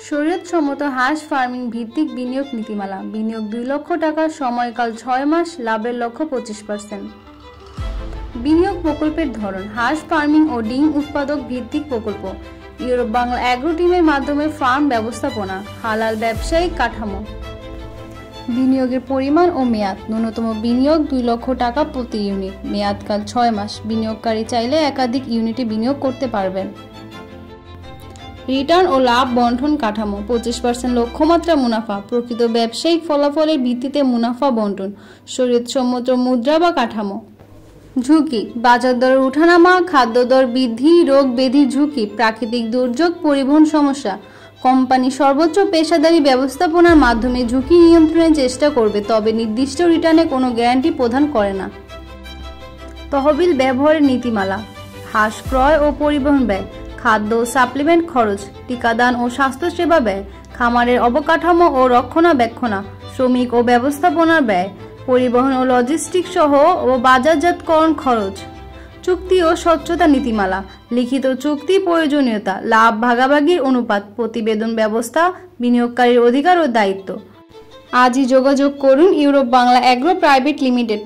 শরীয়তসম্মত হাঁস ফার্মিং ভিত্তিক বিনিয়োগ নীতিমালা। বিনিয়োগ 2 লক্ষ টাকা, সময়কাল 6 মাস, লাভের লক্ষ্য 25%। বিনিয়োগ প্রকল্পের ধরন: হাঁস ফার্মিং ও ডিম উৎপাদক ভিত্তিক প্রকল্প, ইউরোপ বাংলা অ্যাগ্রো টিমের মাধ্যমে ফার্ম ব্যবস্থাপনা, হালাল ব্যবসায়িক কাঠামো। বিনিয়োগের পরিমাণ ও মেয়াদ: ন্যূনতম বিনিয়োগ 2 লক্ষ টাকা প্রতি ইউনিট, মেয়াদকাল 6 মাস। বিনিয়োগকারী চাইলে একাধিক ইউনিটে বিনিয়োগ করতে পারবেন। রিটার্ন ও লাভ বন্টন কাঠামো: 25% লক্ষ্যমাত্রা মুনাফা, প্রকৃত ব্যবসায়িক ফলাফলের ভিত্তিতে মুনাফা বন্টন, শরীয়তসম্মত মুদ্রা বা কাঠামো। ঝুঁকি: বাজার দরের উঠানামা, খাদ্য দর বৃদ্ধি, রোগ ব্যাধির ঝুঁকি, প্রাকৃতিক দুর্যোগ, পরিবহন সমস্যা। কোম্পানি সর্বোচ্চ পেশাদারী ব্যবস্থাপনার মাধ্যমে ঝুঁকি নিয়ন্ত্রণের চেষ্টা করবে, তবে নির্দিষ্ট রিটার্নে কোনো গ্যারান্টি প্রদান করে না। তহবিল ব্যবহারের নীতিমালা: হাঁস ক্রয় ও পরিবহন ব্যয়, খাদ্য সাপ্লিমেন্ট খরচ, টিকাদান ও স্বাস্থ্যসেবা ব্যয়, খামারের অবকাঠামো ও রক্ষণাবেক্ষণ, শ্রমিক ও ব্যবস্থাপনার ব্যয়, পরিবহন ও লজিস্টিক সহ ও বাজারজাতকরণ খরচ। চুক্তি ও স্বচ্ছতা নীতিমালা: লিখিত চুক্তি প্রয়োজনীয়তা, লাভ ভাগাভাগির অনুপাত, প্রতিবেদন ব্যবস্থা, বিনিয়োগকারীর অধিকার ও দায়িত্ব। আজই যোগাযোগ করুন Europe Bangla agro private limited.